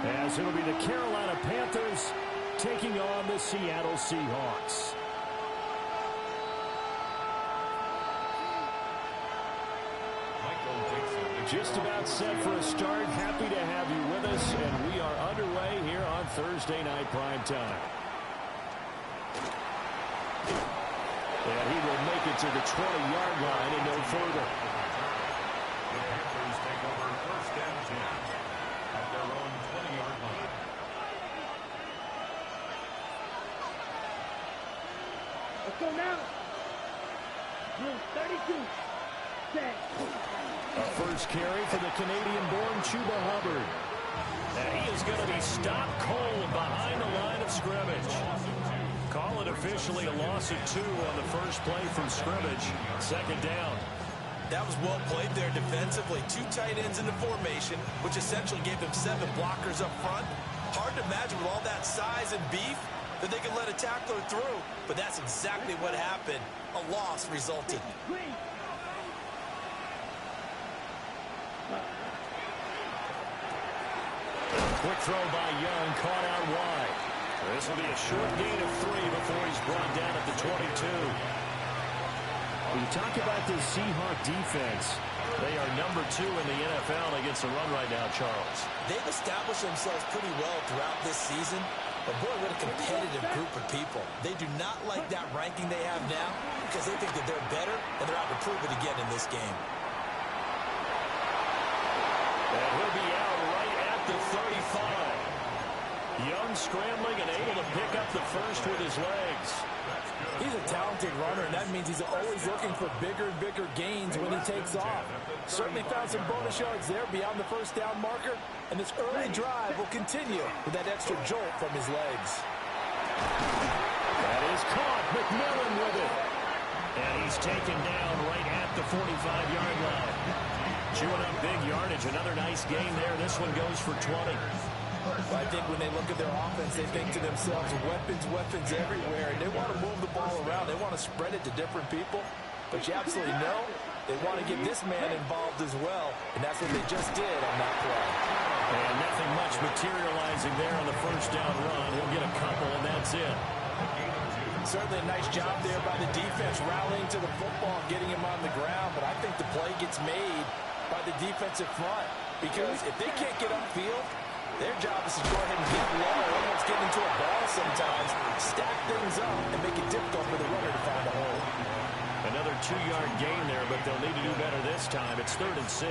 As it'll be the Carolina Panthers taking on the Seattle Seahawks. Just about set for a start. Happy to have you with us, and we are underway here on Thursday Night Primetime. And he will make it to the 20-yard line and no further. The Panthers take over first and 10 at their own 20-yard line. Let's go now. Rule 32. Set. A first carry for the Canadian-born Chuba Hubbard. And he is going to be stopped cold behind the line of scrimmage. Call it officially a loss of 2 on the first play from scrimmage. Second down. That was well played there defensively. 2 tight ends in the formation, which essentially gave them 7 blockers up front. Hard to imagine with all that size and beef that they could let a tackler through. But that's exactly what happened. A loss resulted. Quick throw by Young, caught out wide. This will be a short gain of 3 before he's brought down at the 22. When you talk about this Seahawk defense, they are number 2 in the NFL against the run right now, Charles. They've established themselves pretty well throughout this season. But boy, what a competitive group of people. They do not like that ranking they have now because they think that they're better and they're out to prove it again in this game. And he'll be out right at the 35. Young scrambling and able to pick up the first with his legs. He's a talented runner, and that means he's always looking for bigger and bigger gains when he takes off. Certainly found some bonus yards there beyond the first down marker, and this early drive will continue with that extra jolt from his legs. That is caught. McMillan with it. And he's taken down right at the 45-yard line. Chewing up big yardage. Another nice gain there. This one goes for 20. I think when they look at their offense, they think to themselves, weapons everywhere, and they want to move the ball around. They want to spread it to different people. But you absolutely know they want to get this man involved as well, and that's what they just did on that play. And nothing much materializing there on the first down run. He'll get a couple, and that's it. Certainly a nice job there by the defense, rallying to the football, getting him on the ground. But I think the play gets made by the defensive front, because if they can't get upfield, their job is to go ahead and get low, almost get into a ball sometimes, stack things up, and make it difficult for the runner to find a hole. Another 2-yard gain there, but they'll need to do better this time. It's 3rd and 6.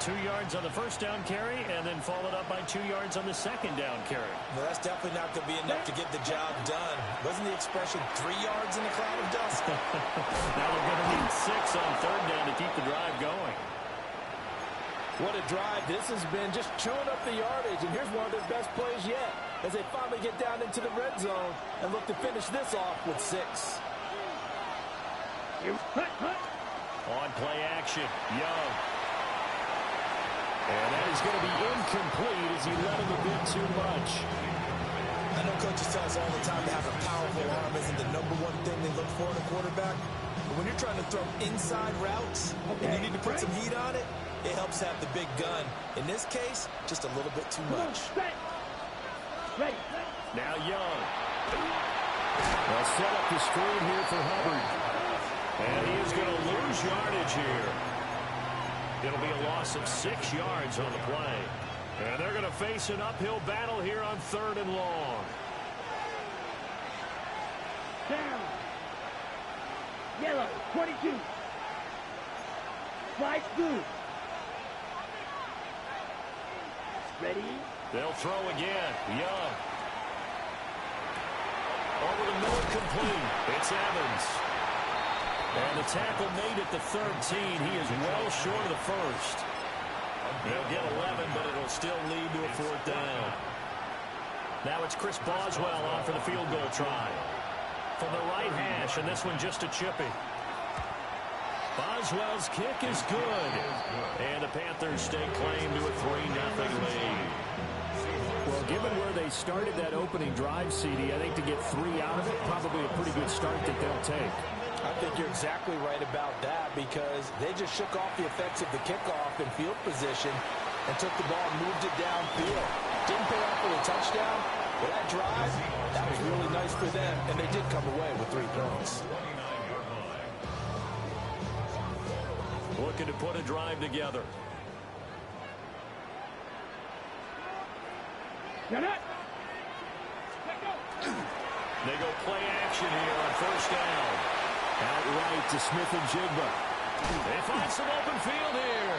2 yards on the first down carry, and then followed up by 2 yards on the second down carry. Well, that's definitely not going to be enough to get the job done. Wasn't the expression 3 yards in a cloud of dust? Now they're going to need 6 on 3rd down to keep the drive going. What a drive this has been, just chewing up the yardage. And here's one of their best plays yet as they finally get down into the red zone and look to finish this off with 6. On play action, Young. And that is going to be incomplete as he let him a bit too much. I know coaches tell us all the time to have a powerful arm isn't the #1 thing they look for in a quarterback. But when you're trying to throw inside routes and you need to put some heat on it, it helps have the big gun. In this case, just a little bit too much. Now Young. They'll set up the screen here for Hubbard. And he is going to lose yardage here. It'll be a loss of 6 yards on the play. And they're going to face an uphill battle here on 3rd and long. Down. Yellow, 22. Slide through. Ready? They'll throw again. Young. Over the middle, complete. It's Evans. And the tackle made at the 13. He is well short of the first. He'll get 11, but it'll still lead to a 4th down. Now it's Chris Boswell on for the field goal try. From the right hash, and this one just a chippy. Boswell's kick is good. And the Panthers stake claim to a 3-0 lead. Well, given where they started that opening drive, CD, I think to get 3 out of it, probably a pretty good start that they'll take. I think you're exactly right about that because they just shook off the effects of the kickoff and field position and took the ball and moved it downfield. a touchdown, but that drive, that was really nice for them, and they did come away with 3 points. Looking to put a drive together. They go play action here on first down. Out right to Smith-Njigba. They find some open field here.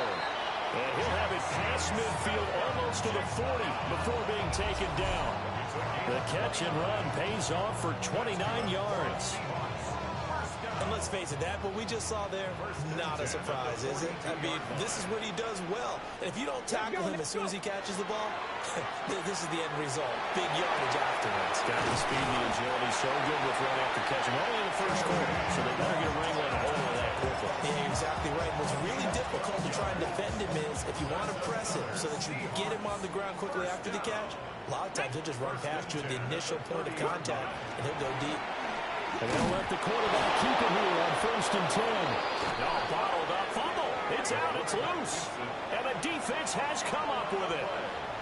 And he'll have it past midfield almost to the 40 before being taken down. The catch and run pays off for 29 yards. And let's face it, that what we just saw there, not a surprise, is it? I mean, this is what he does well. And if you don't tackle him as soon as he catches the ball, this is the end result. Big yardage afterwards. Got the speed and the agility, so good with run after catch. And only in the first quarter, so they better get a wrangling a hold of that quickly. Yeah, you're exactly right. What's really difficult to try and defend him is if you want to press him so that you get him on the ground quickly after the catch, a lot of times he'll just run past you at the initial point of contact, and he'll go deep. And they'll let the quarterback keep it here on 1st and 10. All bottled up. Fumble. It's out. It's loose. And the defense has come up with it.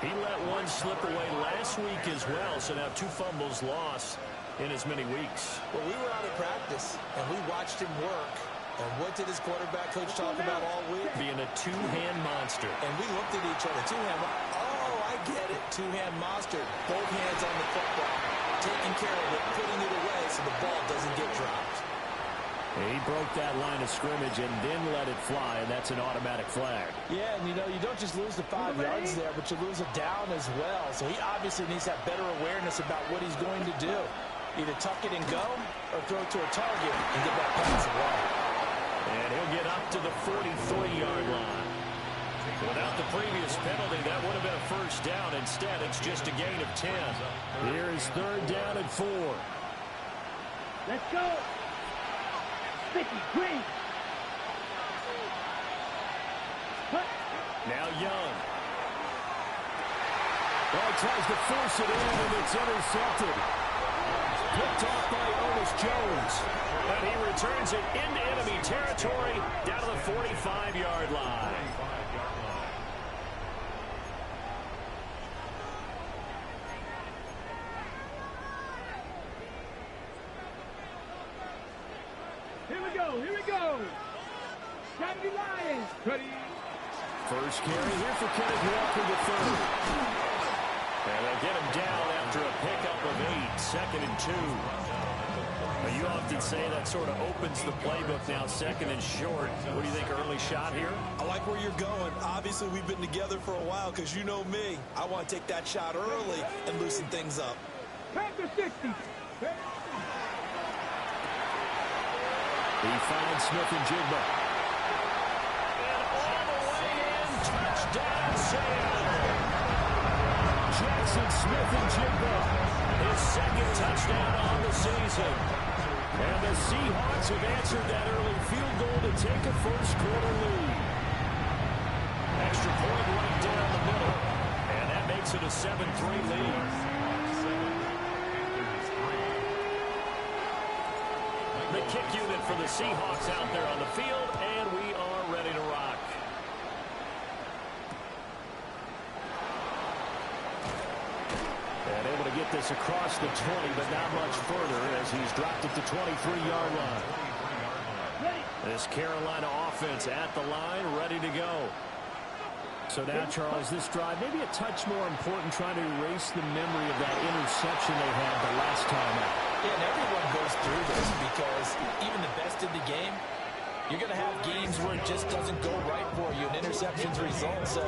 He let one slip away last week as well, so now 2 fumbles lost in as many weeks. Well, we were out of practice, and we watched him work. And what did his quarterback coach talk about all week? Being a 2-hand monster. And we looked at each other. 2-hand. Oh, I get it. 2-hand monster. Both hands on the football. Taking care of it, putting it away so the ball doesn't get dropped. He broke that line of scrimmage and then let it fly, and that's an automatic flag. Yeah, and you know, you don't just lose the 5 yards there, but you lose a down as well. So he obviously needs to have better awareness about what he's going to do. Either tuck it and go or throw to a target and get that pass away. And he'll get up to the 43-yard line. Without the previous penalty, that would have been a first down. Instead, it's just a gain of 10. Here's 3rd down and 4. Let's go. 50, green. Now Young. Well, tries to force it in, and it's intercepted. Picked off by Ernest Jones. And he returns it into enemy territory down to the 45-yard line. Here we go. County Lions. Ready. First carry here for Kenneth Walker the third. And they get him down after a pickup of 8, 2nd and 2. But you often say that sort of opens the playbook now, 2nd and short. What do you think, early shot here? I like where you're going. Obviously, we've been together for a while because you know me. I want to take that shot early and loosen things up. Panther 60. He finds Smith-Njigba. And all the way in, touchdown, Sam. Jackson Smith-Njigba, his 2nd touchdown on the season. And the Seahawks have answered that early field goal to take a first-quarter lead. Extra point right down the middle. And that makes it a 7-3 lead. The kick unit for the Seahawks out there on the field, and we are ready to rock. And able to get this across the 20, but not much further as he's dropped at the 23-yard line. This Carolina offense at the line, ready to go. So now, Charles, this drive maybe a touch more important, trying to erase the memory of that interception they had the last time out. Yeah, and everyone goes through this because even the best in the game, you're going to have games where it just doesn't go right for you, and interceptions result. So,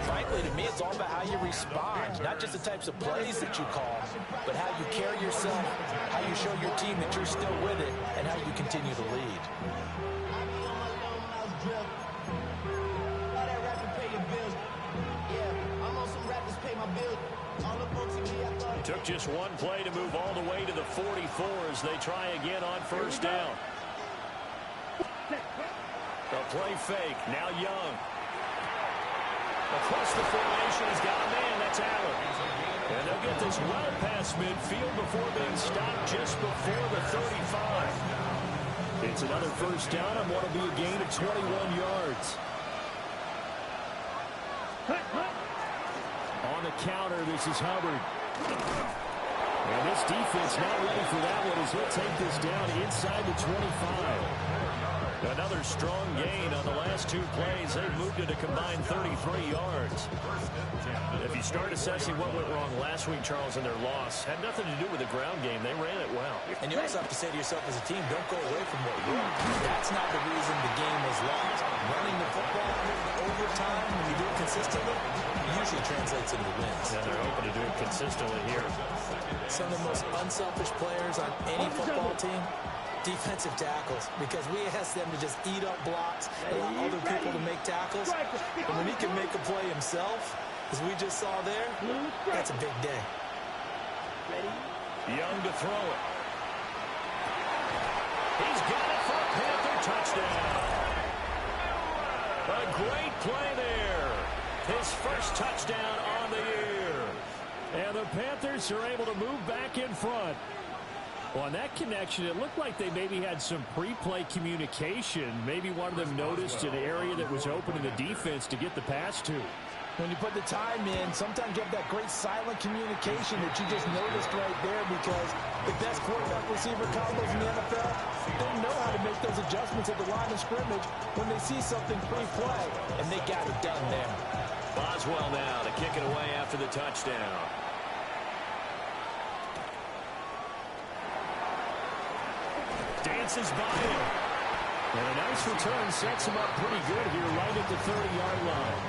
frankly, to me, it's all about how you respond, not just the types of plays that you call, but how you carry yourself, how you show your team that you're still with it, and how you continue to lead. It took just one play to move all the way to the 44 as they try again on first down. A play fake. Now Young. Across the formation, he's got a man. That's Allen. And they'll get this well past midfield before being stopped just before the 35. It's another first down and what will be a gain of 21 yards. On the counter. This is Hubbard. And this defense not ready for that one as he'll take this down inside the 25. Another strong gain on the last two plays. They moved it a combined 33 yards. If you start assessing what went wrong last week, Charles, in their loss, had nothing to do with the ground game. They ran it well. And you also have to say to yourself as a team, don't go away from what worked. That's not the reason the game was lost. Running the football overtime, when you do it consistently, it usually translates into wins. And they're hoping to do it consistently here. Some of the most unselfish players on any football team, defensive tackles, because we ask them to just eat up blocks, allow other people to make tackles. And when he can make a play himself, as we just saw there, that's a big day. Young to throw it. He's got it for a Panther touchdown. A great play there. His first touchdown on the year. And the Panthers are able to move back in front. Well, on that connection, it looked like they maybe had some pre-play communication. Maybe one of them noticed an area that was open in the defense to get the pass to. When you put the time in, sometimes you have that great silent communication that you just noticed right there, because the best quarterback-receiver combos in the NFL, they know how to make those adjustments at the line of scrimmage when they see something pre-play, and they got it done there. Boswell now to kick it away after the touchdown. Dances by him. And a nice return sets him up pretty good here right at the 30-yard line.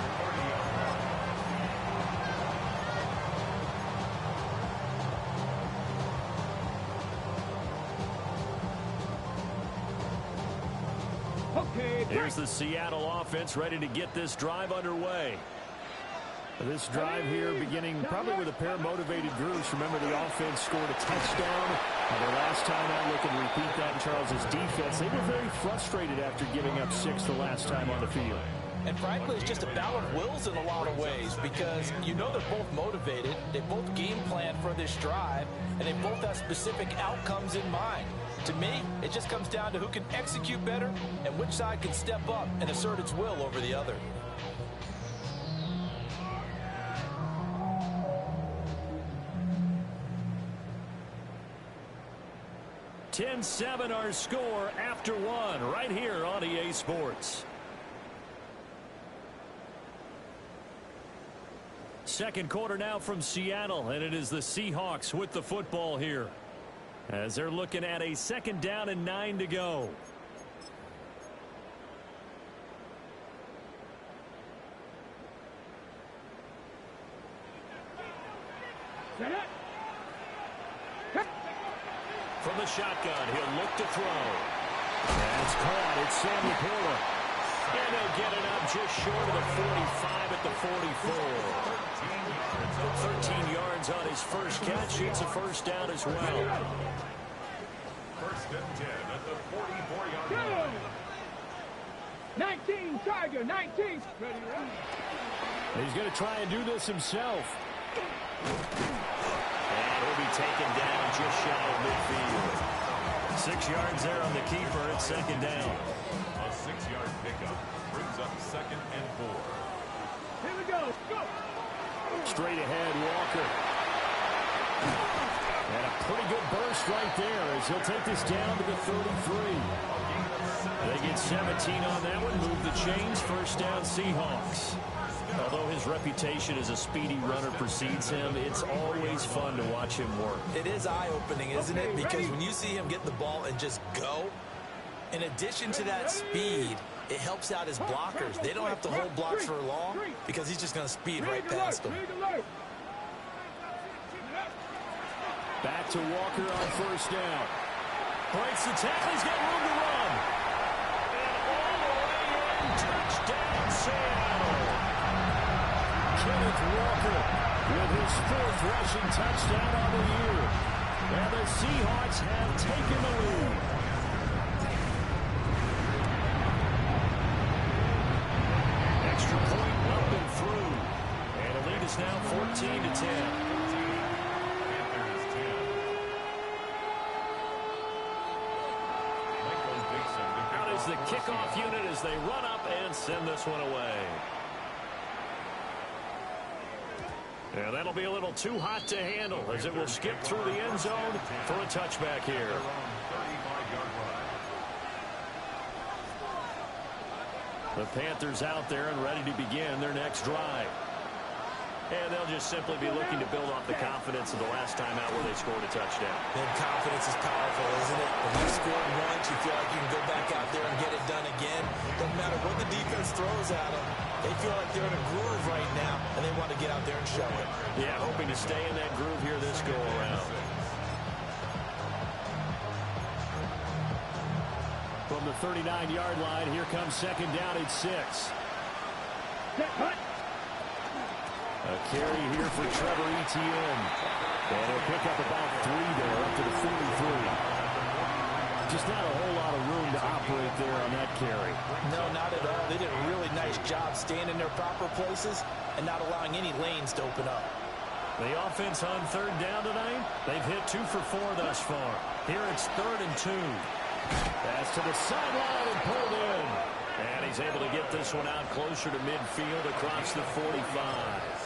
Here's the Seattle offense ready to get this drive underway. This drive here beginning probably with a pair of motivated groups. Remember, the offense scored a touchdown. The last time out, look and repeat that in Charles's defense. They were very frustrated after giving up 6 the last time on the field. And frankly, it's just a battle of wills in a lot of ways, because you know they're both motivated, they both game plan for this drive, and they both have specific outcomes in mind. To me, it just comes down to who can execute better and which side can step up and assert its will over the other. (10-7) our score after one right here on EA Sports. Second quarter now from Seattle, and it is the Seahawks with the football here, as they're looking at a 2nd down and 9 to go. From the shotgun, he'll look to throw. And it's caught. It's Sam Laporta. And they'll get it up just short of the 45 at the 44. 13 yards on his first catch. It's a first down as well. First and 10 at the 44-yard line. 19, Tiger, 19. He's going to try and do this himself. And he'll be taken down just shy of midfield. 6 yards there on the keeper at 2nd down. A 6-yard pickup brings up 2nd and 4. Here we go. Go. Straight ahead, Walker. And a pretty good burst right there as he'll take this down to the 33. They get 17 on that one. Move the chains. First down, Seahawks. Although his reputation as a speedy runner precedes him, it's always fun to watch him work. It is eye-opening, isn't it? Because when you see him get the ball and just go, in addition to that speed, it helps out his blockers. They don't have to hold blocks for long because he's just going to speed right past them. Back to Walker on first down. Breaks the tackle. He's got room to run. And all the way in. Touchdown, Seattle. Kenneth Walker with his 4th rushing touchdown on the year. And the Seahawks have taken the lead. Extra point up and through. And the lead is now 14-10. Out is the kickoff unit as they run up and send this one away. And that'll be a little too hot to handle as it will skip through the end zone for a touchback here. The Panthers out there and ready to begin their next drive. And they'll just simply be looking to build off the confidence of the last time out where they scored a touchdown. And confidence is powerful, isn't it? When you scored once, you feel like you can go back out there and get it done again. Doesn't matter what the defense throws at them. They feel like they're in a groove right now, and they want to get out there and show it. Yeah, hoping to stay in that groove here this go-around. From the 39-yard line, here comes second down at 6. A carry here for Trevor Etienne. And he'll pick up about 3 there, up to the 43. Just not a whole lot of room to operate there on that carry. No, not at all. They did a really nice job staying in their proper places and not allowing any lanes to open up. The offense on third down tonight, they've hit 2 for 4 thus far. Here it's 3rd and 2. Pass to the sideline and pulled in. And he's able to get this one out closer to midfield across the 45.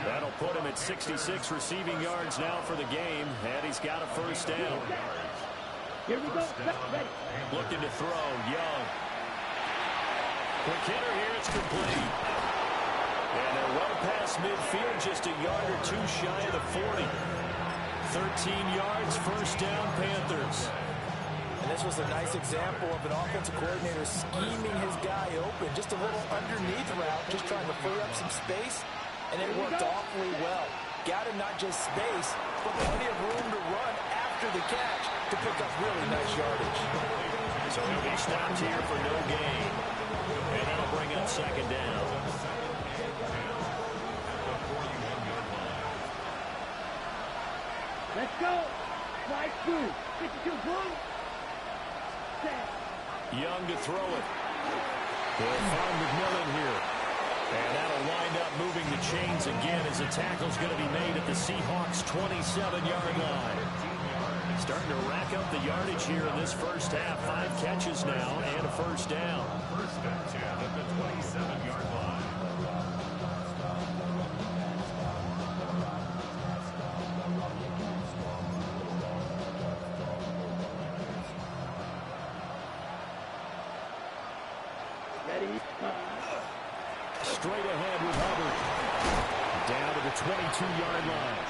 That'll put him at 66 receiving yards now for the game, and he's got a first down. Here we go. Looking to throw, Young. Quick hitter here, it's complete. And they're well past midfield, just a yard or 2 shy of the 40. 13 yards, first down, Panthers. And this was a nice example of an offensive coordinator scheming his guy open. Just a little underneath route, just trying to free up some space. And it worked awfully well. Got him not just space, but plenty of room to run after the catch to pick up really nice yardage. So he'll be stopped here for no gain. And that'll bring up second down. Let's go. Slide through. 52 blue. Young to throw it. They'll find McMillan here. And that'll wind up moving the chains again as the tackle's going to be made at the Seahawks' 27-yard line. Starting to rack up the yardage here in this first half. 5 catches now and a first down. First and 10 at the 27-yard line. Straight ahead with Hubbard. Down to the 22-yard line.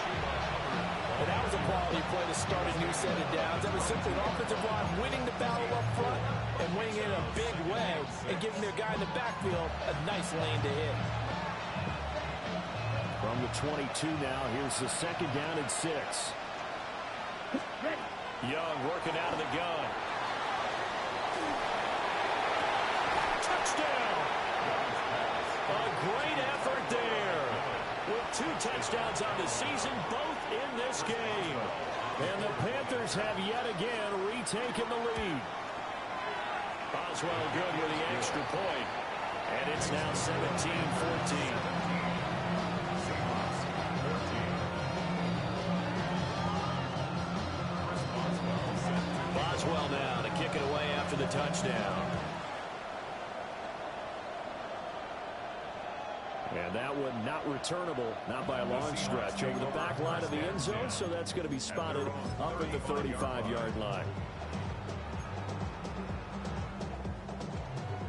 And that was a quality play to start a new set of downs. That was simply an offensive line winning the battle up front and winning it in a big way and giving their guy in the backfield a nice lane to hit. From the 22 now, here's the second down and 6. Young working out of the gun. Touchdown! A great effort there. With 2 touchdowns on the season, both in this game. And the Panthers have yet again retaken the lead. Boswell good with the extra point. And it's now 17-14. Boswell now to kick it away after the touchdown. And that one not returnable, not by a long stretch, over the back line of the end zone, so that's going to be spotted up at the 35-yard line.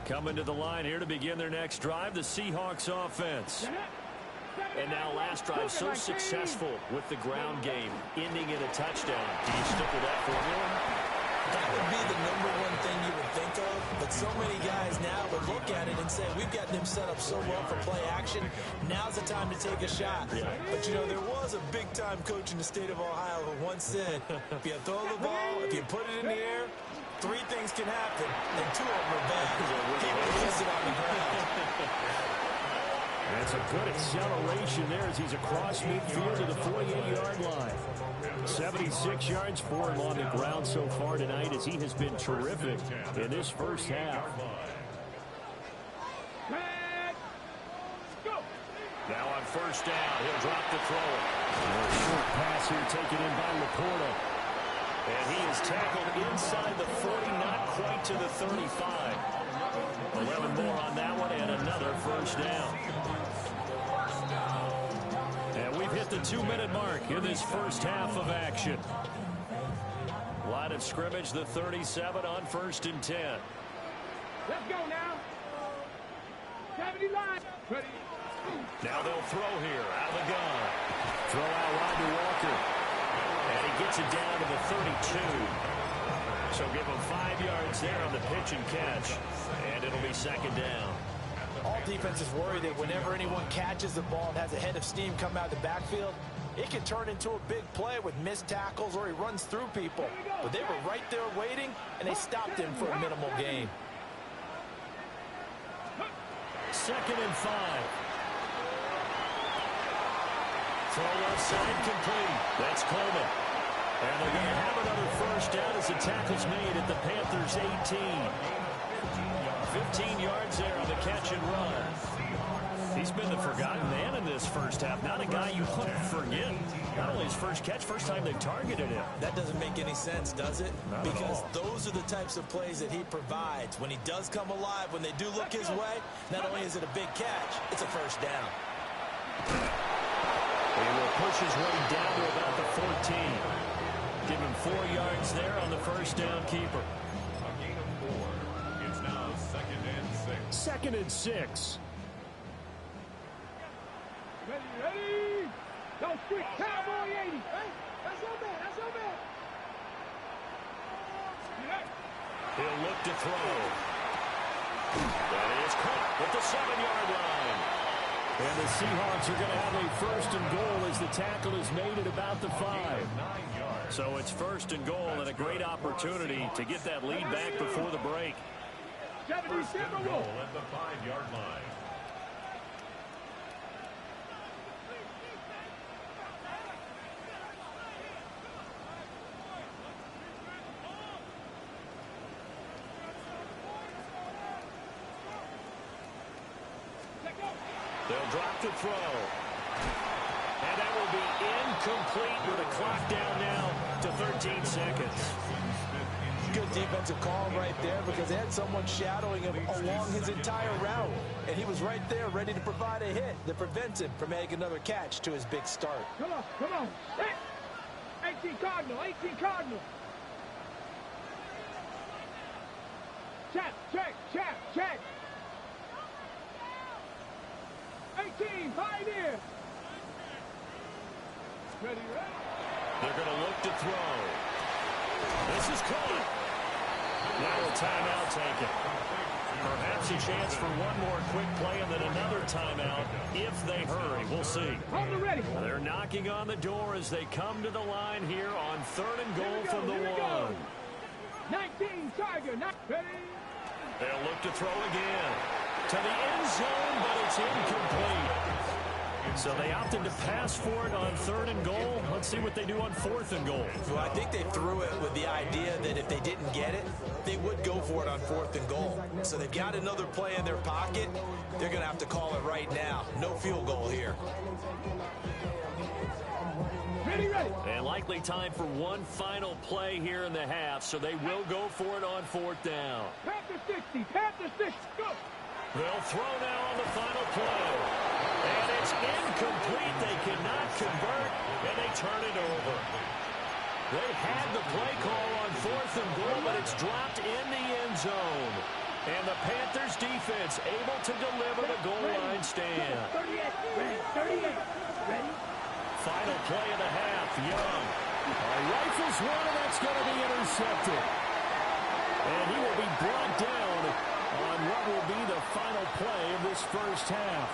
Coming to the line here to begin their next drive, the Seahawks offense. And now last drive so successful with the ground game, ending in a touchdown. Do you stick with that formula? That would be the #1 thing you would think of, but so many guys now would look at it and say, we've got them set up so well for play action, now's the time to take a shot. Yeah. But, you know, there was a big-time coach in the state of Ohio who once said, if you throw the ball, if you put it in the air, 3 things can happen, and 2 of them are bad. People miss it on the ground. That's a good acceleration there as he's across midfield to the 48-yard line. 76 yards for him on the ground so far tonight as he has been terrific in this first half. Now on first down, he'll drop the throw. A short pass here taken in by Laporta. And he is tackled inside the 40, not quite to the 35. 11 more on that one and another first down. at the 2-minute mark in this first half of action. Line of scrimmage, the 37 on 1st and 10. Let's go now. 70 line. Ready. Now they'll throw here out of the gun. Throw out wide to Walker. And he gets it down to the 32. So give him 5 yards there on the pitch and catch. And it'll be 2nd down. All defenses worry that whenever anyone catches the ball and has a head of steam come out of the backfield, it can turn into a big play with missed tackles or he runs through people. But they were right there waiting, and they stopped him for a minimal gain. 2nd and 5. Throw left side complete. That's Coleman. And they're going to have another first down as the tackle's made at the Panthers' 18. 15 yards there on the catch and run. He's been the forgotten man in this first half. Not a guy you want to forget. Not only his first catch, first time they've targeted him. That doesn't make any sense, does it? Not because at all. those are the types of plays that he provides. When he does come alive, when they do look his way, not only is it a big catch, it's a first down. He will push his way down to about the 14. Give him 4 yards there on the first down keeper. A gain of 4. It's now 2nd and 6. 2nd and 6. Ready. Go street. Cowboy 80. Hey, that's your man. That's your man. He'll look to throw. That is caught at the 7-yard line. And the Seahawks are going to have a 1st and goal as the tackle is made at about the 5. 9 yards. So it's 1st and goal and a great opportunity to get that lead back before the break. 77 Goal at the 5-yard line. They'll drop to throw. And that will be incomplete with a clock down now to 13 seconds. Good defensive call right there because they had someone shadowing him along his entire route. And he was right there ready to provide a hit that prevents him from making another catch to his big start. Come on, come on. Hey, 18 Cardinal, 18 Cardinal. Check, check, check, check. 18, Pioneer. Ready, ready. They're going to look to throw. This is caught. Now a timeout taken. Perhaps a chance for one more quick play and then another timeout if they hurry. We'll see. On the ready. They're knocking on the door as they come to the line here on 3rd and goal from the 1. 19 Tiger, not ready. They'll look to throw again. To the end zone, but it's incomplete. So they opted to pass for it on 3rd and goal. Let's see what they do on 4th and goal. Well, I think they threw it with the idea that if they didn't get it, they would go for it on 4th and goal. So they've got another play in their pocket. They're going to have to call it right now. No field goal here. Ready, ready. And likely time for one final play here in the half, so they will go for it on 4th down. Panther 60, Panther 60, go. They'll throw now on the final play. And it's incomplete. They cannot convert, and they turn it over. They had the play call on 4th and goal, but it's dropped in the end zone. And the Panthers defense able to deliver the goal line stand. 38, ready, 38, ready. Final play of the half, Young. Rifles one, and that's going to be intercepted. And he will be brought down on what will be the final play of this first half.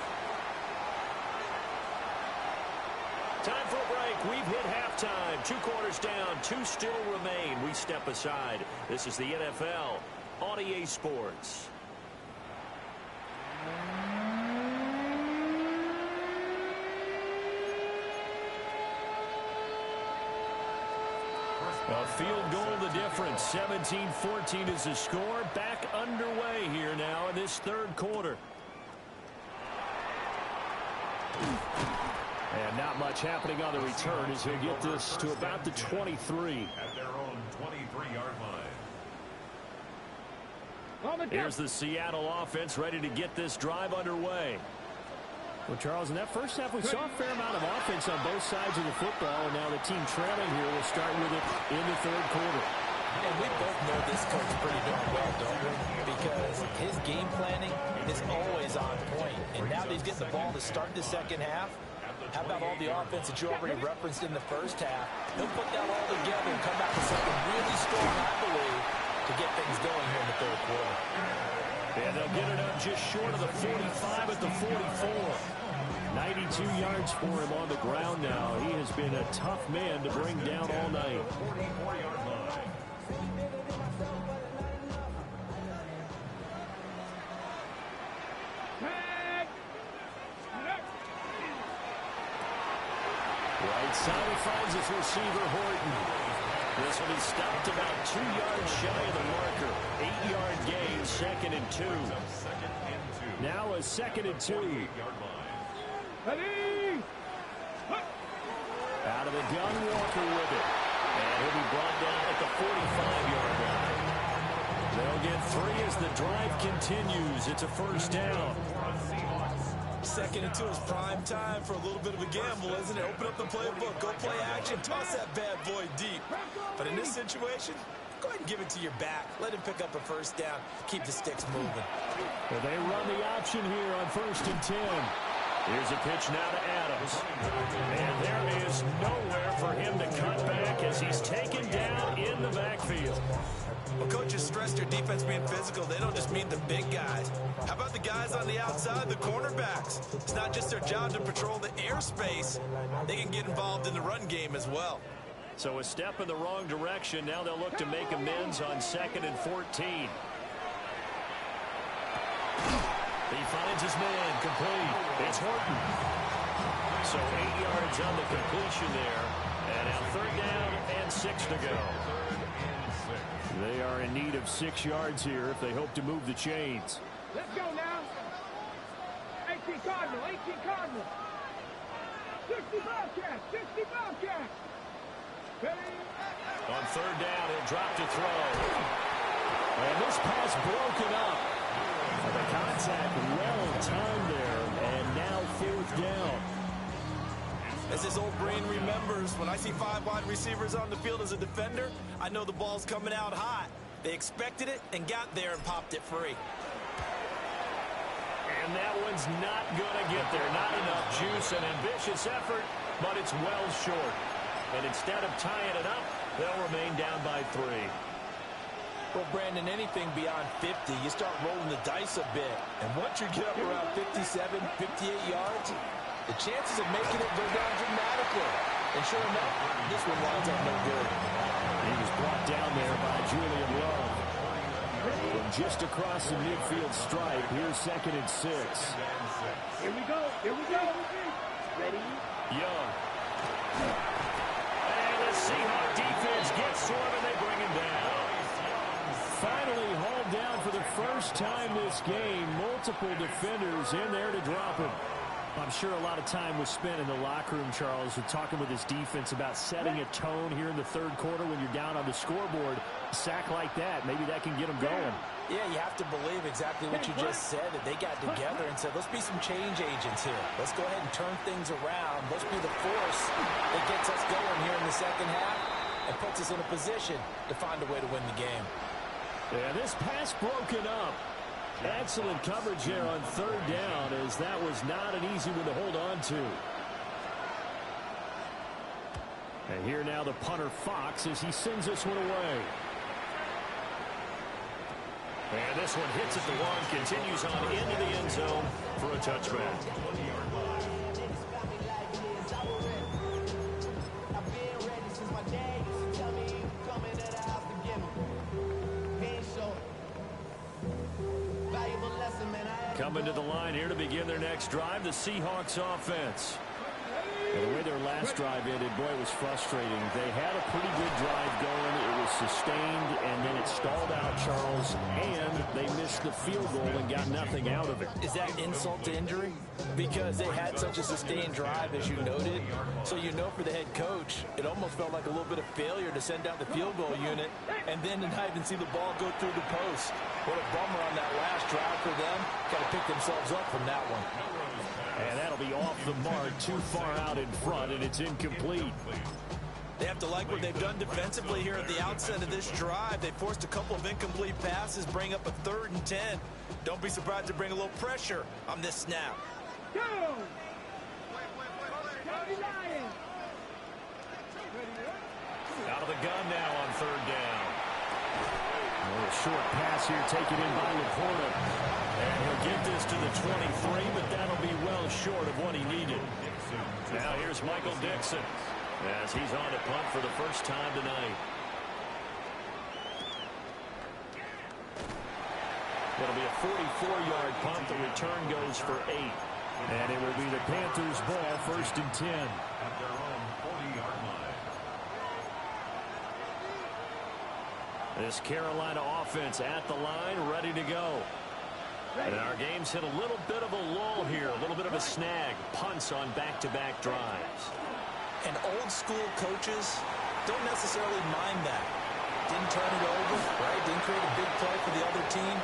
Time for a break. We've hit halftime. 2 quarters down, 2 still remain. We step aside. This is the NFL on EA Sports. A field goal the difference. 17-14 is the score. Back underway here now in this 3rd quarter. And not much happening on the return as he'll get this to about the 23. At their own 23-yard line. Here's the Seattle offense ready to get this drive underway. Well, Charles, in that first half, we saw a fair amount of offense on both sides of the football, and now the team trailing here will start with it in the third quarter. And we both know this coach pretty darn well, don't we? Because his game planning is always on point. And now that he's getting the ball to start the second half, how about all the offense that you already referenced in the first half? He'll put that all together and come back with something really strong, I believe, to get things going here in the third quarter. And they'll get it up just short of the 45 at the 44. 92 yards for him on the ground now. He has been a tough man to bring down all night. 44-yard line. Right side, he finds his receiver, Horton. This one is stopped about 2 yards shy of the marker. 8-yard gain, 2nd and 2. Now a 2nd and 2. Ready? Out of the gun, Walker with it. And he'll be brought down at the 45-yard line. They'll get 3 as the drive continues. It's a first down. 2nd and 2 is prime time for a little bit of a gamble, isn't it? Open up the playbook, go play action, toss that bad boy deep. But in this situation, go ahead and give it to your back. Let him pick up a first down. Keep the sticks moving. Well, they run the option here on 1st and 10. Here's a pitch now to Adams. And there is nowhere for him to cut back as he's taken down in the backfield. Well, coaches stress their defense being physical. They don't just mean the big guys. How about the guys on the outside, the cornerbacks? It's not just their job to patrol the airspace. They can get involved in the run game as well. So a step in the wrong direction. Now they'll look to make amends on 2nd and 14. He finds his man, complete. It's Horton. So 8 yards on the completion there. And now 3rd down and 6 to go. They are in need of 6 yards here if they hope to move the chains. Let's go now. 18 Cardinal, 18 Cardinal. 60 Bobcats, 60 Bobcats. Ready? On 3rd down, he'll drop to throw. And this pass broken up. The contact well timed there, and now 4th down. As his old brain remembers, when I see 5 wide receivers on the field as a defender, I know the ball's coming out hot. They expected it and got there and popped it free. And that one's not going to get there. Not enough juice, an ambitious effort, but it's well short. And instead of tying it up, they'll remain down by 3. Well, Brandon, anything beyond 50, you start rolling the dice a bit. And once you get up around 57, 58 yards, the chances of making it go down dramatically. And sure enough, this one winds up no good. He was brought down there by Julian Love. From just across the midfield stripe, here's 2nd and 6. Here we go, here we go. Ready? Young. And the Seahawk defense gets to him and they bring him down. Finally hauled down for the first time this game. Multiple defenders in there to drop him. I'm sure a lot of time was spent in the locker room, Charles, with talking with his defense about setting a tone here in the third quarter when you're down on the scoreboard. A sack like that, maybe that can get them going. Yeah, you have to believe exactly what you just said, that they got together and said, let's be some change agents here. Let's go ahead and turn things around. Let's be the force that gets us going here in the second half and puts us in a position to find a way to win the game. Yeah, this pass broken up. Excellent coverage there on 3rd down, as that was not an easy one to hold on to. And here now the punter Fox as he sends this one away. And this one hits at the 1, continues on into the end zone for a touchback. Coming to the line here to begin their next drive, the Seahawks offense. And the way their last drive ended, boy, it was frustrating. They had a pretty good drive going. It was sustained, and then it stalled out, Charles, and they missed the field goal and got nothing out of it. Is that insult to injury? Because they had such a sustained drive, as you noted. So you know for the head coach, it almost felt like a little bit of failure to send out the field goal unit and then to not even see the ball go through the post. What a bummer on that last drive for them. Got to pick themselves up from that one. And that'll be off the mark, too far out in front, and it's incomplete. They have to like what they've done defensively here at the outset of this drive. They forced a couple of incomplete passes, bring up a 3rd and 10. Don't be surprised to bring a little pressure on this snap. Go! Out of the gun now on 3rd down. A little short pass here taken in by Laporta. And he'll get this to the 23, but that'll be well short of what he needed. Now here's Michael Dixon as he's on to punt for the first time tonight. It'll be a 44-yard punt. The return goes for 8. And it will be the Panthers' ball, 1st and 10. At their own 40-yard line. This Carolina offense at the line, ready to go. And our game's hit a little bit of a lull here, a little bit of a snag. Punts on back-to-back drives. And old-school coaches don't necessarily mind that. Didn't turn it over, right? Didn't create a big play for the other team.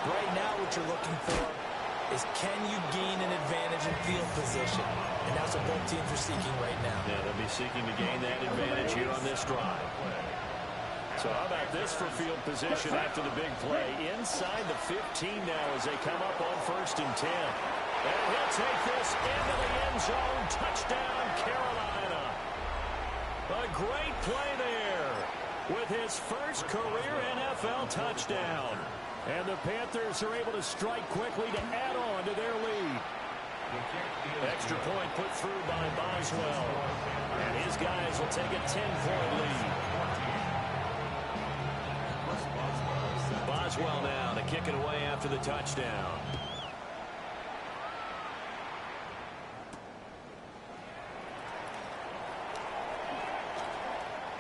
Right now what you're looking for is can you gain an advantage in field position? And that's what both teams are seeking right now. Yeah, they'll be seeking to gain that advantage here on this drive. So how about this for field position after the big play? Inside the 15 now as they come up on 1st and 10. And he'll take this into the end zone. Touchdown, Carolina. A great play there with his first career NFL touchdown. And the Panthers are able to strike quickly to add on to their lead. Extra point put through by Boswell. And his guys will take a 10-point lead. Boswell now to kick it away after the touchdown.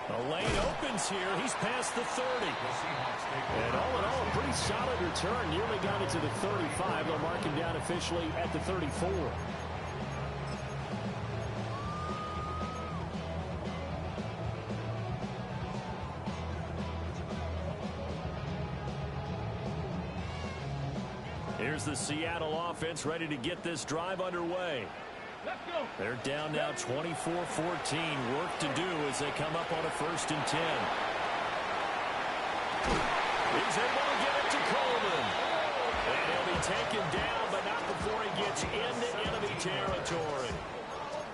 The lane opens here. He's past the 30. And all in all, a pretty solid return. Nearly got it to the 35. They'll mark him down officially at the 34. Here's the Seattle offense ready to get this drive underway. They're down now 24-14. Work to do as they come up on a 1st and 10. He's able to get it to Coleman. And he'll be taken down, but not before he gets into enemy territory.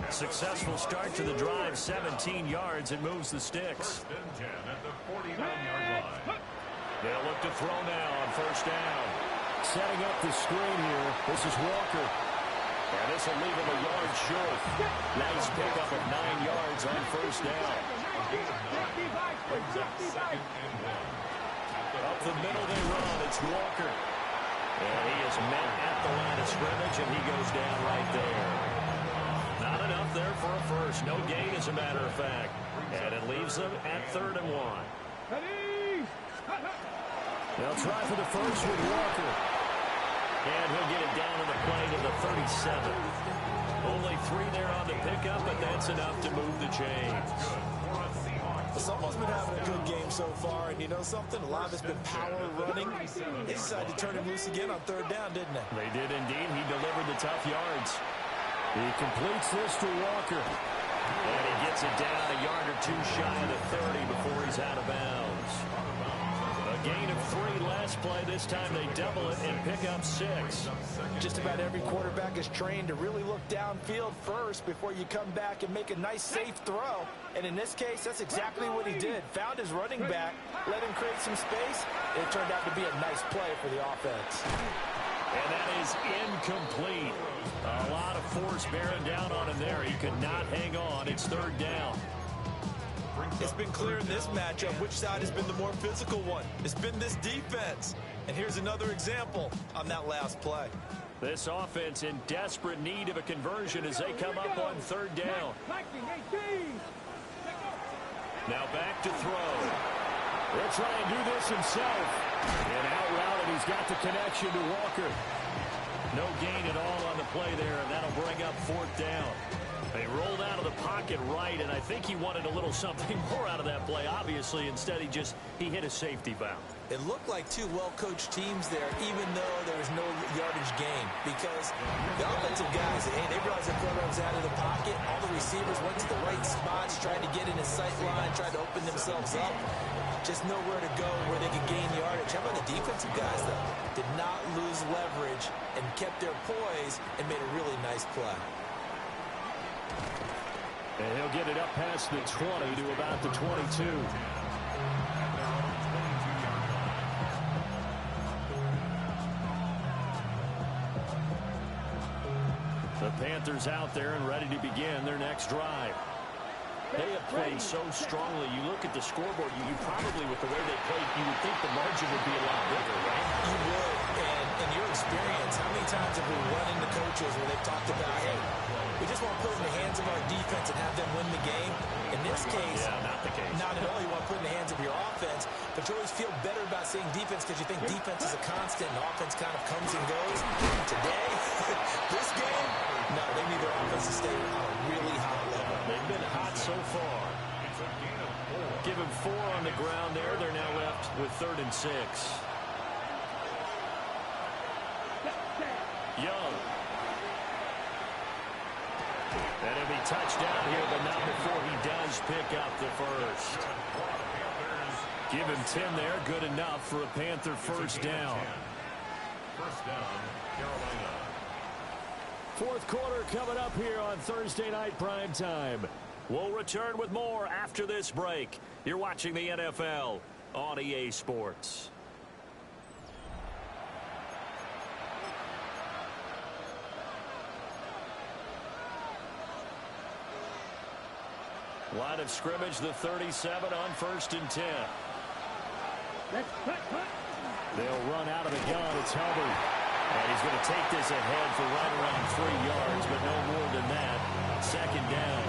Successful start to the drive, 17 yards. It moves the sticks. 1st and 10 at the 49-yard line. They'll look to throw now on 1st down. Setting up the screen here. This is Walker. And this will leave him a yard short. Nice pickup of 9 yards on 1st down. Up the middle they run. It's Walker. And he is met at the line of scrimmage, and he goes down right there. Not enough there for a first. No gain, as a matter of fact. And it leaves them at 3rd and 1. They'll try for the first with Walker. And he'll get it down on the play to the 37. Only 3 there on the pickup, but that's enough to move the chains. Someone's been having a good game so far, and you know something? A lot of it's been power running. They decided to turn him loose again on 3rd down, didn't they? They did indeed. He delivered the tough yards. He completes this to Walker. And he gets it down a yard or 2 shy of the 30 before he's out of bounds. A gain of 3 last play. This time they double it and pick up 6. Just about every quarterback is trained to really look downfield first before you come back and make a nice, safe throw. And in this case, that's exactly what he did. Found his running back, let him create some space. It turned out to be a nice play for the offense. And that is incomplete. A lot of force bearing down on him there. He could not hang on. It's 3rd down. It's been clear in this matchup which side has been the more physical one. It's been this defense. And here's another example on that last play. This offense in desperate need of a conversion as they come up on 3rd down. Now back to throw. He'll try and do this himself. And out route, and he's got the connection to Walker. No gain at all on the play there, and that'll bring up 4th down. They rolled out of the pocket right, and I think he wanted a little something more out of that play, obviously. Instead, he hit a safety valve. It looked like two well-coached teams there, even though there was no yardage gain. Because the offensive guys, they realized the quarterback was out of the pocket. All the receivers went to the right spots, tried to get in his sight line, tried to open themselves up. Just nowhere to go where they could gain yardage. How about the defensive guys, though? Did not lose leverage and kept their poise and made a really nice play. And he'll get it up past the 20 to about the 22. The Panthers out there and ready to begin their next drive. They have played so strongly. You look at the scoreboard, you probably, with the way they played, you would think the margin would be a lot bigger, right? You would. And in your experience, how many times have we run into coaches where they've talked about, hey, we just want to put it in the hands of our defense and have them win the game? In this case, not the case. Not at all. You want to put it in the hands of your offense, but you always feel better about saying defense because you think defense is a constant and offense kind of comes and goes. Today, this game, no, they need their offense to stay on a really high level. They've been hot so far. Give him 4 on the ground there. They're now left with 3rd and 6. Young. And it'll be touchdown here, but not before he does pick up the first. Give him 10 there. Good enough for a Panther first down. First down, Carolina. Fourth quarter coming up here on Thursday Night Primetime. We'll return with more after this break. You're watching the NFL on EA Sports. Line of scrimmage, the 37 on 1st and 10. They'll run out of the gun. It's Hubbard. And he's going to take this ahead for right around 3 yards, but no more than that. 2nd down.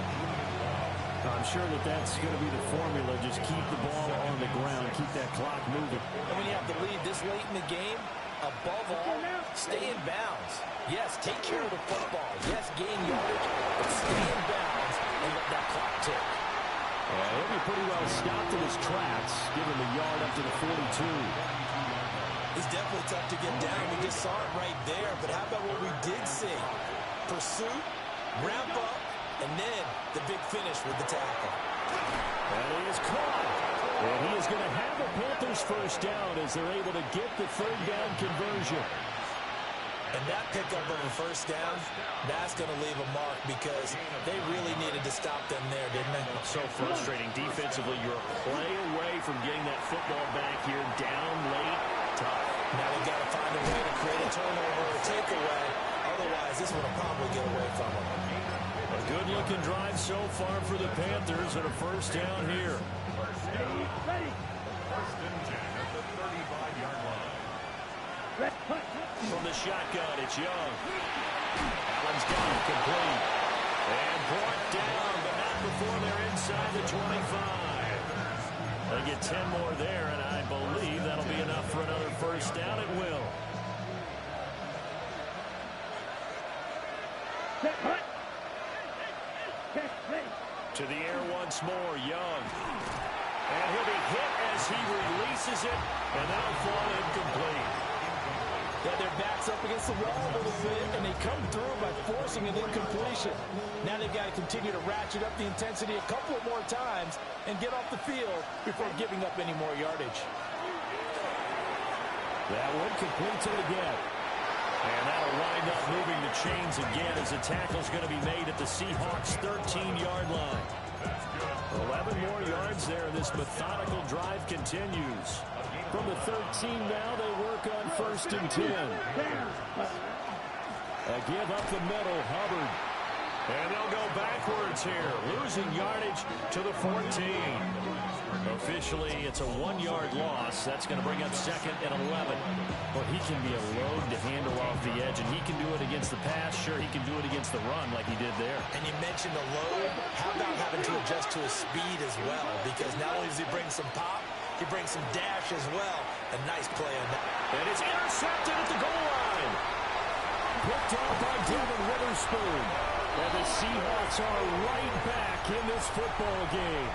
I'm sure that's going to be the formula. Just keep the ball on the ground. Keep that clock moving. And when you have the lead this late in the game, above all, stay in bounds. Yes, take care of the football. Yes, gain yardage, but stay in bounds and let that clock tick. He'll be pretty well stopped in his tracks, giving the yard up to the 42. It's definitely tough to get down. We just saw it right there. But how about what we did see? Pursuit, ramp up, and then the big finish with the tackle. And he is caught. And he is going to have the Panthers first down as they're able to get the 3rd down conversion. And that pickup of a first down, that's going to leave a mark because they really needed to stop them there, didn't they? So frustrating. Defensively, you're a play away from getting that football back here down late. Tough. Now they've got to find a way to create a turnover or a takeaway. Otherwise, this one will probably get away from them. A good-looking drive so far for the Panthers and a first down here. First and 10 at the 35-yard line. From the shotgun, it's Young. Allen's got it complete. And brought down, but not before they're inside the 25. They get 10 more there, and I believe that'll be enough for another first down. It will. To the air once more, Young. And he'll be hit as he releases it, and that'll fall incomplete. Yeah, their back's up against the wall a little bit, and they come through by forcing an incompletion. Now they've got to continue to ratchet up the intensity a couple more times and get off the field before giving up any more yardage. That one completes it again. And that'll wind up moving the chains again as the tackle's going to be made at the Seahawks' 13-yard line. 11 more yards there. This methodical drive continues. From the 13 now, they work on 1st and 10. A give up the middle, Hubbard. And they'll go backwards here, losing yardage to the 14. Officially, it's a 1-yard loss. That's going to bring up 2nd and 11. But he can be a load to handle off the edge, and he can do it against the pass. Sure, he can do it against the run like he did there. And you mentioned the load. How about having to adjust to his speed as well? Because not only does he bring some pop, he brings some dash as well. A nice play on that. And it's intercepted at the goal line. Picked off by Devin Witherspoon. And the Seahawks are right back in this football game.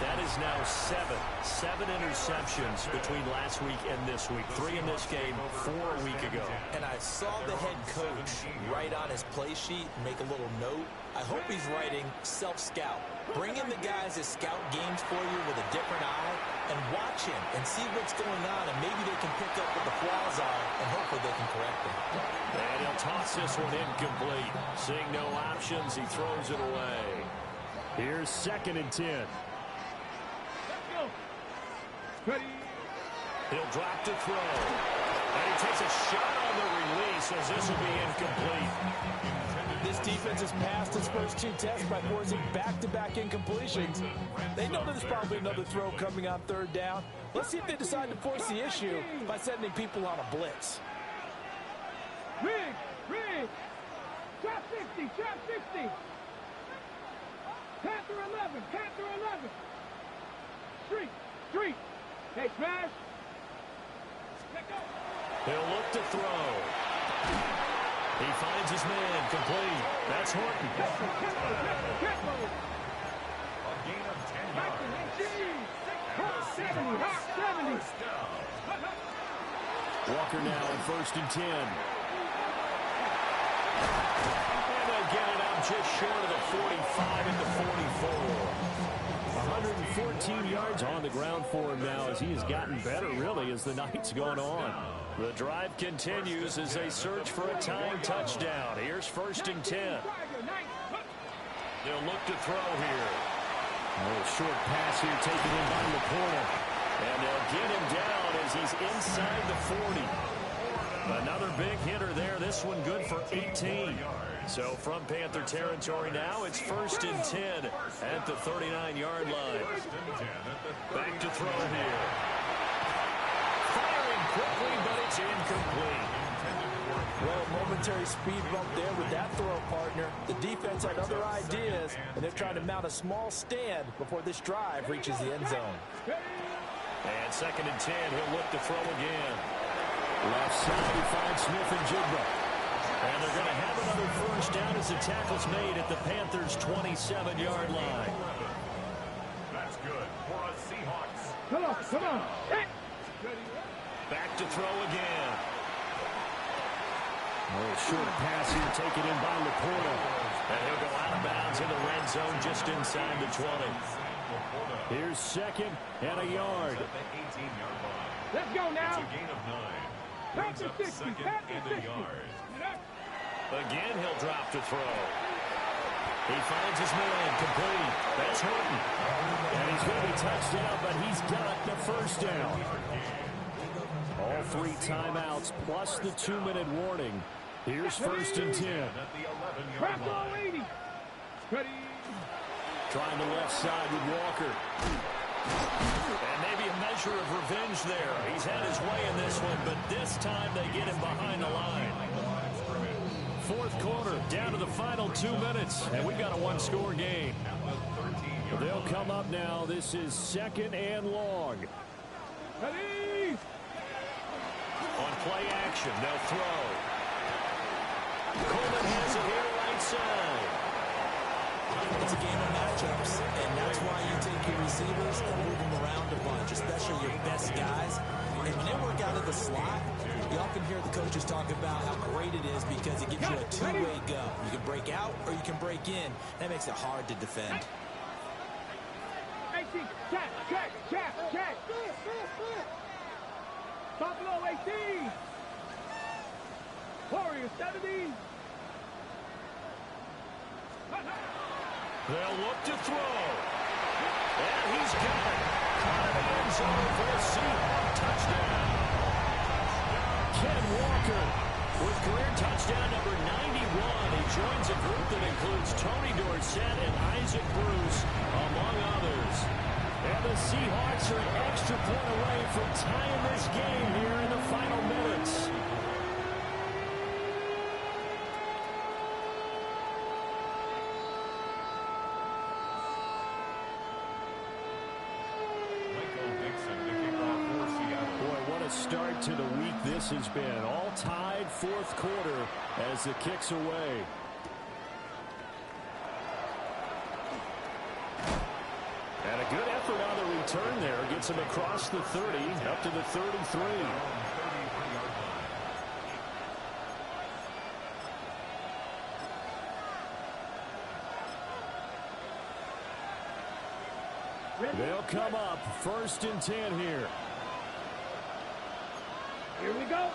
That is now seven interceptions between last week and this week. 3 in this game, 4 a week ago. And I saw the head coach write on his play sheet, make a little note. I hope he's writing self-scout. Bring in the guys that scout games for you with a different eye and watch him and see what's going on, and maybe they can pick up what the flaws are and hopefully they can correct them. And he'll toss this one incomplete. Seeing no options, he throws it away. Here's 2nd and 10. He'll drop to throw. And he takes a shot on the release as this will be incomplete. This defense has passed its first 2 tests by forcing back-to-back incompletions. They know there's probably another throw coming on 3rd down. Let's see if they decide to force the issue by sending people on a blitz. Rig. Trap 60. Panther 11. Street. Hey, smash. Let go. He'll look to throw. He finds his man, complete. That's Horton. Tempo. A gain of 10 yards. Hawk 70. Walker now in 1st and 10. And they'll get it out just short of the 45 at the 44. 114 yards on the ground for him now as he has gotten better, really, as the night's gone on. The drive continues as they search for a tying touchdown. Here's 1st and 10. They'll look to throw here. A little short pass here taken in by Laporta. And they'll get him down as he's inside the 40. Another big hitter there. This one good for 18. So from Panther territory now, it's 1st and 10 at the 39-yard line. Back to throw here. Firing quickly, but it's incomplete. Well, a momentary speed bump there with that throw, partner. The defense had other ideas, and they're trying to mount a small stand before this drive reaches the end zone. And 2nd and 10, he'll look to throw again. Left side, he finds Smith and Jigba. And they're going to have another 1st down as the tackle's made at the Panthers' 27-yard line. That's good for us Seahawks. Come on. Hey. Back to throw again. A little short pass here taken in by Laporta. And he'll go out of bounds in the red zone just inside the 20. Here's 2nd and a yard. Let's go now. It's a gain of 9. Back to 60. And a yard. Again, he'll drop to throw. He finds his man, complete. That's Horton. And he's going to be touchdown, but he's got the 1st down. All 3 timeouts plus the 2-minute warning. Here's 1st and 10. Trap ball 80. Ready. Trying the left side with Walker. And maybe a measure of revenge there. He's had his way in this one, but this time they get him behind the line. 4th quarter, down to the final 2 minutes, and we've got a 1-score game. They'll come up now. This is 2nd and long. Ready. On play action, they'll throw. Coleman has it here right side. It's a game of matchups, and that's why you take your receivers and move them around a bunch, especially your best guys. And when they work out of the slot, you often hear the coaches talk about how great it is because it gives you a 2-way go. You can break out or you can break in. That makes it hard to defend. 18. Check. Buffalo 18. Warriors 70. They'll look to throw. And he's got it. Caught in the end zone for a Seahawk touchdown. Ken Walker with career touchdown number 91. He joins a group that includes Tony Dorsett and Isaac Bruce, among others. And the Seahawks are an extra point away from tying this game here in the final minutes. Start to the week this has been. All tied 4th quarter as the kicks away. And a good effort on the return there. Gets him across the 30, up to the 33. They'll come up 1st and 10 here. Here we go.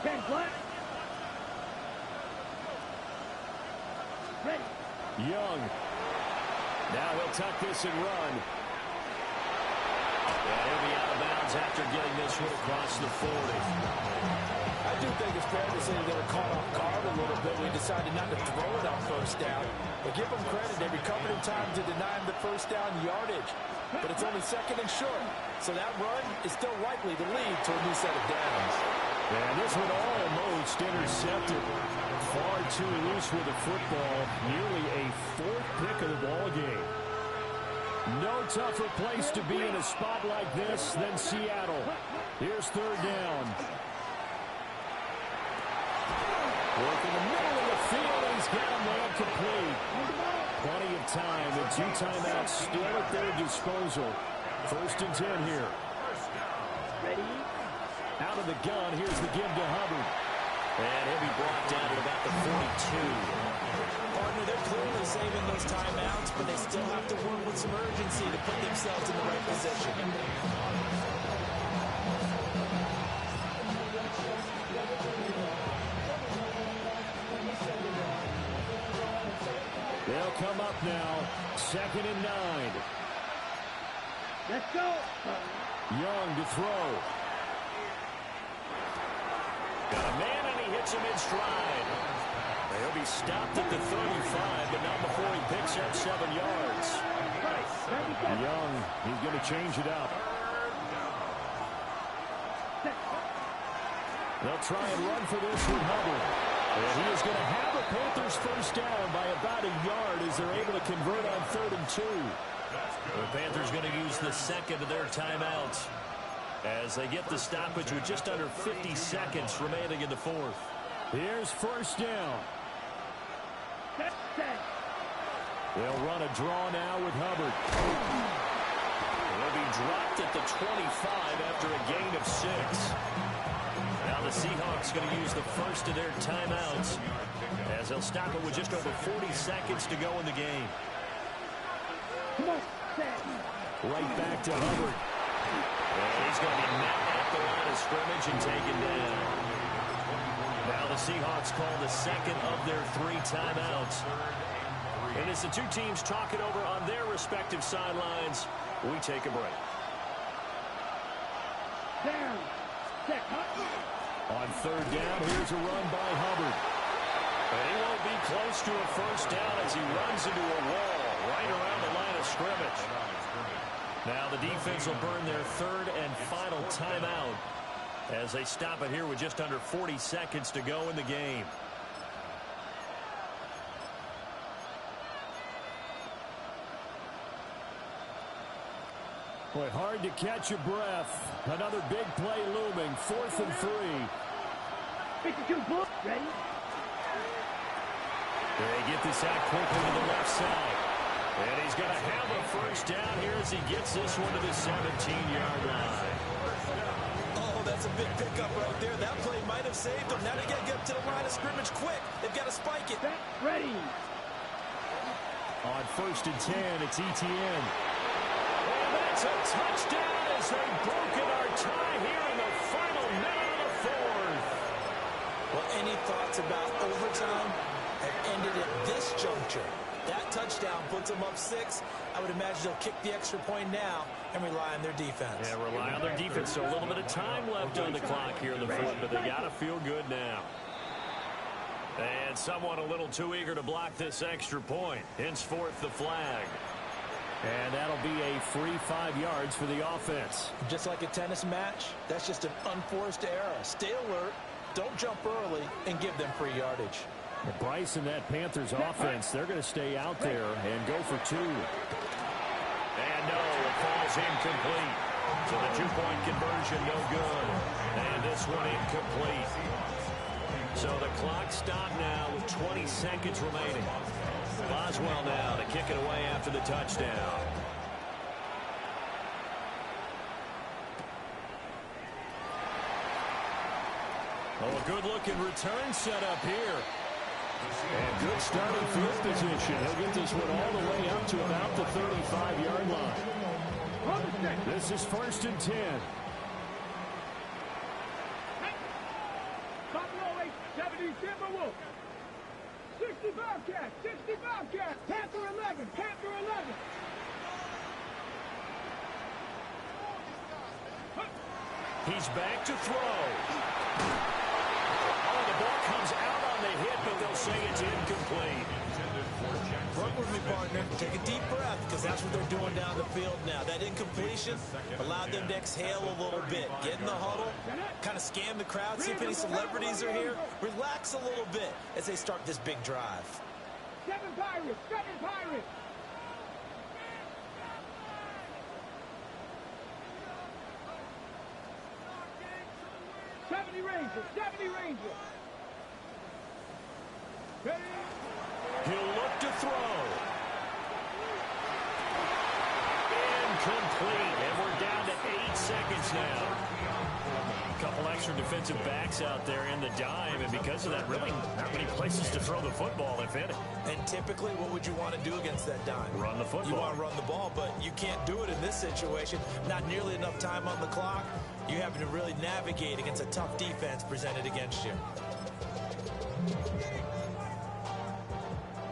10 flat. Ready. Young. Now he'll tuck this and run. And he'll be out of bounds after getting this one across the 40. I do think it's fair to say they were caught off guard a little bit. We decided not to throw it on 1st down. But give them credit. They recovered in time to deny him the 1st down yardage. But it's only 2nd and short. So that run is still likely to lead to a new set of downs. And this one almost intercepted. Far too loose with the football. Nearly a 4th pick of the ball game. No tougher place to be in a spot like this than Seattle. Here's 3rd down. Work in the middle of the field. He's got him there complete. Plenty of time. The 2 timeouts still at their disposal. 1st and 10 here. Ready. Out of the gun. Here's the give to Hubbard. And he'll be brought down at about the 42. Partner, they're clearly saving those timeouts, but they still have to work with some urgency to put themselves in the right position. They'll come up now. 2nd and 9. Let's go. Young to throw. Got a man, and he hits him in stride. He'll be stopped at the 35, but not before he picks up 7 yards. Young, he's going to change it up. They'll try and run for this with Hubbard. And he is going to have the Panthers 1st down by about a yard as they're able to convert on 3rd and 2. The Panthers going to use the 2nd of their timeouts as they get the stoppage with just under 50 seconds remaining in the 4th. Here's 1st down. They'll run a draw now with Hubbard. He'll be dropped at the 25 after a gain of 6. Now the Seahawks going to use the 1st of their timeouts as they'll stop it with just over 40 seconds to go in the game. Right back to Hubbard. And he's going to be met at the line of scrimmage and taken down. Now the Seahawks call the 2nd of their 3 timeouts. And as the 2 teams talk it over on their respective sidelines, we take a break. Down. On 3rd down, here's a run by Hubbard. And he won't be close to a 1st down as he runs into a wall right around the line of scrimmage. Now the defense will burn their 3rd and final timeout as they stop it here with just under 40 seconds to go in the game. Boy, hard to catch your breath. Another big play looming. 4th and 3. 52 book. Ready. They get this out quickly to the left side. And he's going to have a 1st down here as he gets this one to the 17-yard line. Oh, that's a big pickup right there. That play might have saved them. Now they got to get up to the line of scrimmage quick. They've got to spike it. Ready. On 1st and 10, it's Etienne. And that's a touchdown as they've broken our tie here in the final minute of the 4th. Well, any thoughts about overtime have ended at this juncture. That touchdown puts them up 6. I would imagine they'll kick the extra point now and rely on their defense. Yeah, rely on their defense. So a little bit of time left on the clock here in the 4th, but they got to feel good now. And someone a little too eager to block this extra point. Henceforth, the flag. And that'll be a free 5 yards for the offense. Just like a tennis match, that's just an unforced error. Stay alert, don't jump early, and give them free yardage. Bryce and that Panthers offense, they're going to stay out there and go for 2. And no, it falls incomplete. So the 2-point conversion, no good. And this one incomplete. So the clock stopped now with 20 seconds remaining. Boswell now to kick it away after the touchdown. Oh, a good-looking return set up here. And good starting field position. He'll get this one all the way up to about the 35-yard line. This is 1st and 10. Buffalo 8, 70 Timberwolves. 60 Bobcats, 60 Bobcats. Panther 11, Panther 11. He's back to throw. Oh, the ball comes out on the hit, but they'll say it's incomplete. Work with me, partner. Take a deep breath, because that's what they're doing down the field now. That incompletion allowed them to exhale a little bit. Get in the huddle, kind of scan the crowd, see if any celebrities are here. Relax a little bit as they start this big drive. 7 Pirates, 7 Pirates. Rangers, 70 Rangers. Ready? He'll look to throw. Incomplete, and we're down to 8 seconds now. A couple extra defensive backs out there in the dime, and because of that, really not many places to throw the football, if any. And typically, what would you want to do against that dime? Run the football. You want to run the ball, but you can't do it in this situation. Not nearly enough time on the clock. You having to really navigate against a tough defense presented against you.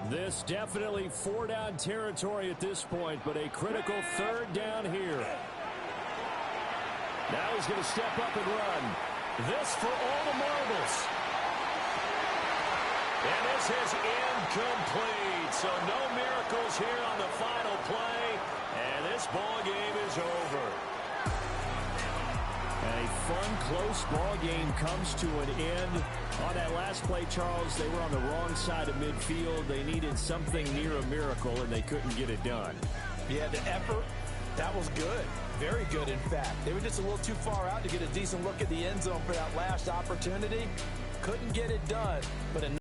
This definitely 4-down territory at this point, but a critical 3rd down here. Now he's going to step up and run. This for all the marbles. And this is incomplete. So no miracles here on the final play. And this ball game is over. A fun, close ball game comes to an end. On that last play, Charles, they were on the wrong side of midfield. They needed something near a miracle, and they couldn't get it done. Yeah, the effort, that was good. Very good, in fact. They were just a little too far out to get a decent look at the end zone for that last opportunity. Couldn't get it done, but